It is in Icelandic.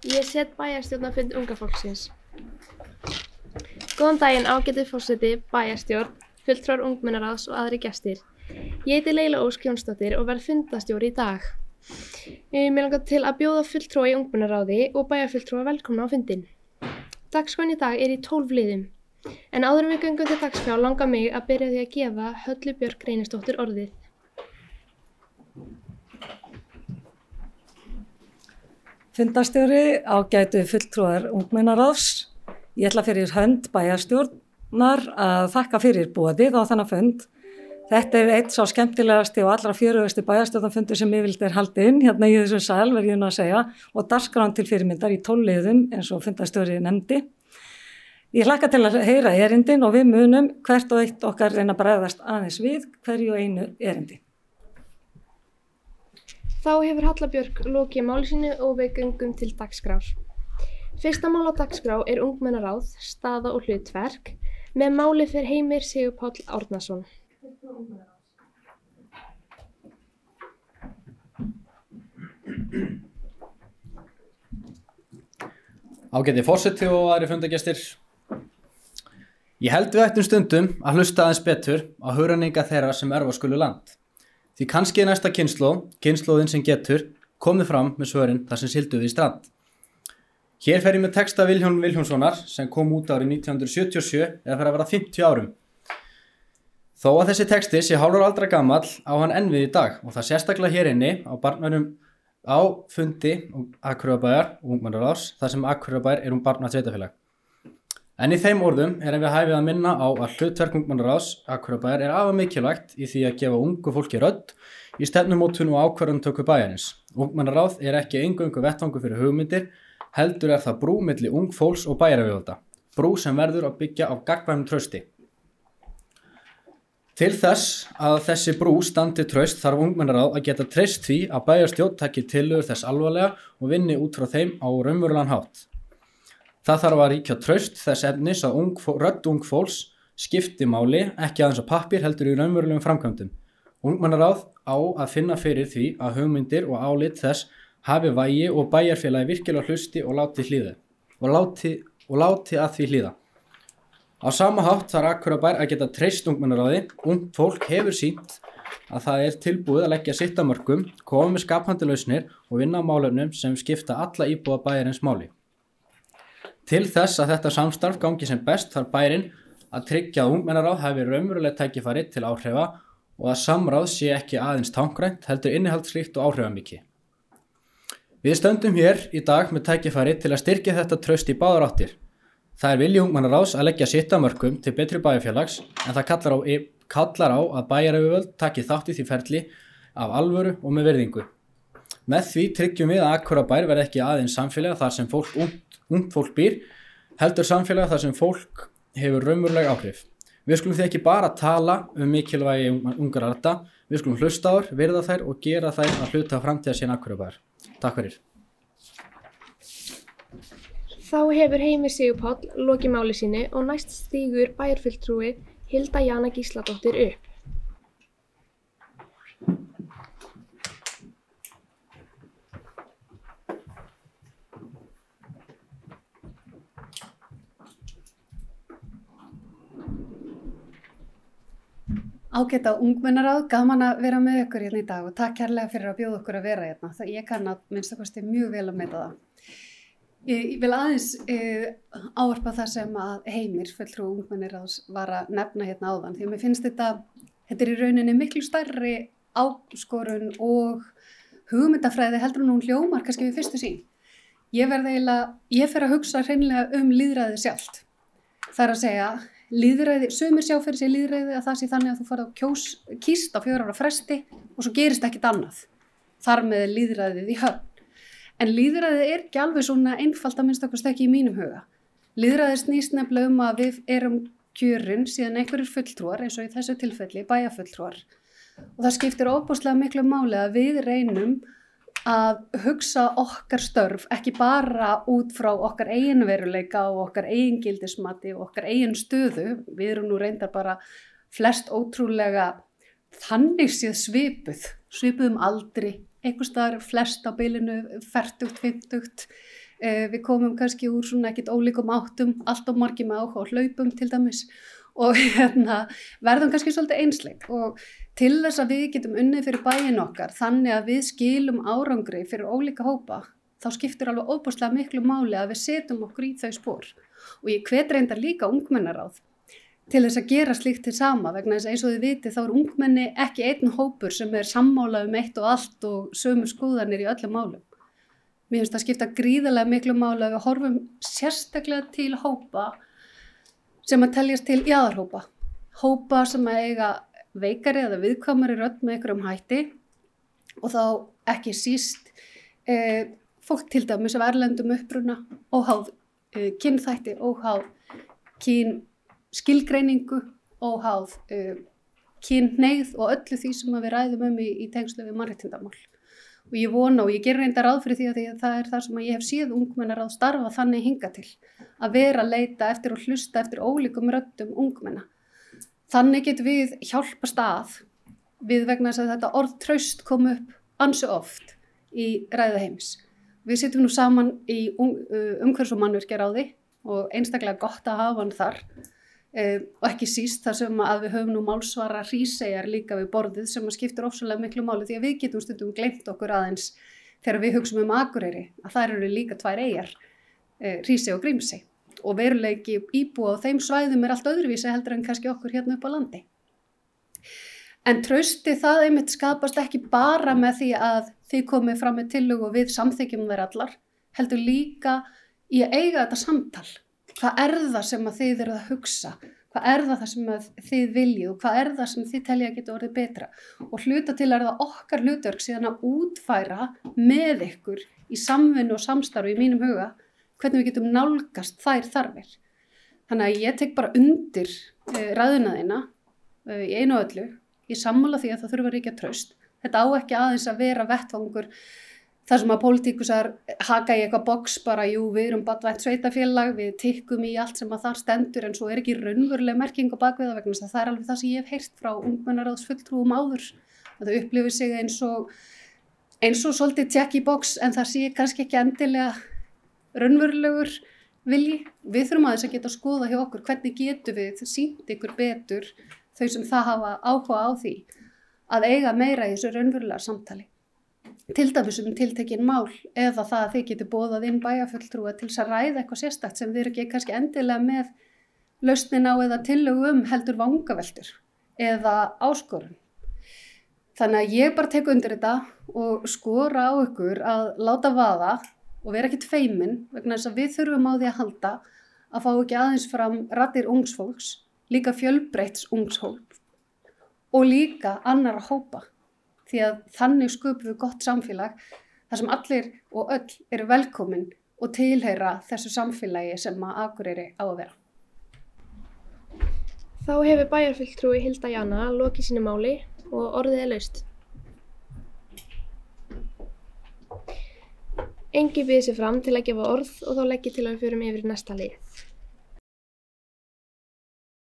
Ég set bæjarstjórnarfund unga fólksins. Góðan daginn, ágæti forseti, bæjarstjórn, fulltrúar ungmennaráðs og aðrir gestir. Ég heiti Leila Ósk Jónsdóttir og verð fundastjóri í dag. Mig langar til að bjóða fulltrúa í ungmennaráði og bæjarfulltrúa velkomna á fundinn. Dagskráin í dag í 12 liðum. En áður en við göngum til dagskrár langar mig að byrja því að gefa Höllu Björk Reynisdóttir orðið. Fundastjóri, ágætu fulltrúar ungmennaráðs. Ég ætla fyrir hönd bæjarstjórnar að þakka fyrir boðið á þennan fund. Þetta eitt sá skemmtilegasti og allra fjörugasti bæjarstjórnarfundur sem yfirleitt haldinn hérna í þessum sal, verð ég nú að segja, og dagskráin til fyrirmyndar í 12 liðum eins og fundastjóri nefndi. Ég hlakka til að heyra erindin og við munum hvert og eitt okkar reyna að bregðast aðeins við hverju einu erindi. Þá hefur Halla Björk lokið máli sínu og við göngum til dagskrár. Fyrsta mál á dagskrá ungmennaráð, staða og hlutverk. Með máli fer Heimir Sigurpáll Árnason. Ágæti forseti og aðrir fundagestir. Ég held við ættum stundum að hlusta aðeins betur á hugrenninga þeirra sem erfa skulu land. Því kannski næsta kynslóðin sem getur, komið fram með svörin þar sem sigldu við í strand. Hér fer ég með texta Vilhjálms Vilhjálmssonar sem kom út árið 1977 eða fer að vera 50 árum. Þó að þessi texti sé hálfur aldra gamall á hann enn við í dag og það sérstaklega hér inni á fundi Akureyrarbæjar og ungmennaráðs þar sem Akureyrarbær barnasveitarfélag. En í þeim orðum við hæfið að minna á að hlutverk ungmennaráðs Akureyrarbæjar afar mikilvægt í því að gefa ungu fólki rödd í stefnumótun og ákvarðanatöku bæjarins. Ungmennaráð ekki eingöngu vettvangur fyrir hugmyndir, heldur það brú milli ung fólks og bæjaryfirvalda, brú sem verður að byggja á gagnkvæmu trausti. Til þess að þessi brú standi traust þarf ungmennaráð að geta treyst því að bæjarstjórn taki tillögur þess alvarlega og vinni út frá þeim á raunverulegan hátt. Það þarf að ríkja traust þess efnis að rödd ung fólks skipti máli, ekki aðeins á pappír heldur í raunverulegum framkvæmdum. Ungmennaráð á að finna fyrir því að hugmyndir og álit þess hafi vægi og bæjarfélagi virkilega hlusti og láti að því hlýða. Á sama hátt þarf Akureyrarbær að geta treyst ungmennaráði. Ungt fólk hefur sýnt að það tilbúið að leggja sitt af mörkum, koma með skapandi lausnir og vinna á málefnum sem skipta alla íbúa bæjarins máli. Til þess að þetta samstarf gangi sem best þarf bærinn að tryggja að ungmennaráð hafi raunveruleg tækifæri til áhrifa og að samráð sé ekki aðeins táknrænt heldur innihaldsríkt og áhrifamikið. Við stöndum hér í dag með tækifæri til að styrkja þetta traust í báðar áttir. Það vilji ungmennaráðs að leggja sitt af mörkum til betri bæjarfélags en það kallar á að bæjaryfirvöld taki þátt í því ferli af alvöru og með virðingu. Með því tryggjum við að Akureyrarbær verði ekki aðeins samfélag þar sem ungt fólk býr, heldur samfélag þar sem fólk hefur raunveruleg áhrif. Við skulum því ekki bara tala mikilvægi ungra arta, við skulum hlusta á þær, virða þær og gera þær að hluta framtíðarsýn Akureyrarbæjar. Takk fyrir. Þá hefur Heimir Sigurpáll lokið máli sínu og næst stígur bæjarfulltrúi Hilda Jana Gísladóttir upp. Ágæta ungmennaráð, gaman að vera með ykkur hérna í dag og takk kærlega fyrir að bjóða okkur að vera hérna. Ég kann að minnstakosti mjög vel að meta það. Ég vil aðeins ávarpa það sem að Heimir, fulltrúi ungmennaráðs, var að nefna hérna áðan. Því að mér finnst þetta í rauninni miklu stærri áskorun og hugmyndafræði heldur en hún hljómar kannski við fyrstu sýn. Ég fer að hugsa hreinlega lýðræðið sjálft. Það er að segja, lýðræði, sumir sjá fyrir sig lýðræði að það sé þannig að þú farið að kýst á 4 ára fresti og svo gerist ekkert annað. Þar með lýðræðið í höfn. En lýðræðið ekki alveg svona einfalt að minnstakosti ekki í mínum huga. Lýðræðið snýst nefnilega að við erum kjörin síðan einhverjir fulltrúar, eins og í þessu tilfelli bæjarfulltrúar. Og það skiptir ofboðslega miklu máli að við reynum að hugsa okkar störf ekki bara út frá okkar eigin veruleika og okkar eigin gildismati og okkar eigin stöðu. Við erum nú reyndar bara flest ótrúlega þannig séð svipuð aldri, einhvers staðar flest á bilinu 40, 50. Við komum kannski úr svona ekkit ólíkum áttum, allt of margir með áhuga á hlaupum til dæmis og verðum kannski svolítið einsleik og til þess að við getum unnið fyrir bæinn okkar þannig að við skilum árangri fyrir ólíka hópa þá skiptir alveg ofboðslega miklu máli að við setjum okkur í þau spor og ég hvet reyndar líka ungmennaráð til þess að gera slíkt til sama vegna þess að eins og þið vitið þá ungmenni ekki einn hópur sem sammála eitt og allt og sömu skoðanir í öllum málum. Mér finnst það skipta gríðarlega miklu máli að við horfum sérstaklega til hópa sem að teljast til jaðarhópa. Hópa sem að eiga veikari eða viðkvæmari rödd með einhverjum hætti og þá ekki síst fólk til dæmis af erlendum uppruna, óháð kynþætti, óháð kynskilgreiningu, óháð kynhneigð og öllu því sem við ræðum í tengslu við mannréttindamál. Og ég vona og ég ger reyndar ráð fyrir því að það er það sem ég hef séð ungmennaráð starfa þannig hinga til að vera að leita eftir og hlusta eftir ólíkum röddum ungmenna. Þannig getum við hjálpast að við vegna þess að þetta orð traust kom upp ansi oft í ræðu heims. Við sitjum nú saman í umhverfis- og mannvirkjaráði og einstaklega gott að hafa hann þar og ekki síst þar sem að við höfum nú málsvara Hríseyjar líka við borðið sem að skiptir ofsalega miklu máli því að við getum stundum gleymt okkur aðeins þegar við hugsum Akureyri að þær eru líka 2 eyjar, Hrísey og Grímsey og veruleiki íbúa á þeim svæðum allt öðruvísi heldur en kannski okkur hérna upp á landi. En trausti það einmitt skapast ekki bara með því að þið komið fram með tillögu og við samþykjum þær allar, heldur líka í að eiga þetta samtal. Hvað það sem að þið eruð að hugsa? Hvað það sem að þið viljið og hvað það sem þið telja að geta orðið betra? Og hluta til það okkar hlutverk síðan að útfæra með ykkur í samvinnu og samstarfi í mínum huga hvernig við getum nálgast þær þarfir. Þannig að ég tek bara undir ræðuna þína í einu og öllu. Ég sammála því að það þurfa að ríkja traust. Þetta á ekki aðeins að vera vettvangur þar sem að pólitíkusar haka í eitthvað box bara, jú, við erum barnvænt sveitafélag, við tikkum í allt sem að þar stendur en svo er ekki raunveruleg merking á bakvið það vegna þess að það er alveg það sem ég hef heyrt frá ungmennaráðsfulltrúum áður. Að þau upplifi sig eins og svolítið check í box en það sé kannski ekki endilega raunverulegur vilji. Við þurfum aðeins að geta að skoða hjá okkur hvernig getum við sýnt ykkur betur þau sem það hafa áhuga á því að eiga meira í þessu raunverulega samtali. Til dæmis tiltekin mál eða það að þið getur boðað inn bæjarfulltrúa til þess að ræða eitthvað sérstakt sem þið eru ekki kannski endilega með lausnin á eða tillögu heldur vangaveltur eða áskorun. Þannig að ég bara tek undir þetta og skora á ykkur að láta vaða og vera ekkert feimin vegna þess að við þurfum á því að halda að fá ekki aðeins fram raddir ungs fólks, líka fjölbreytts ungs fólk og líka annarra hópa. Því að þannig sköpum við gott samfélag þar sem allir og öll eru velkomin og tilheyra þessu samfélagi sem að Akureyri á að vera. Þá hefur bæjarfulltrúi Hilda Jana lokið sínu máli og orðið er laust. Engi býður sig fram til að gefa orð og þá legg ég til að við förum yfir næsta lið.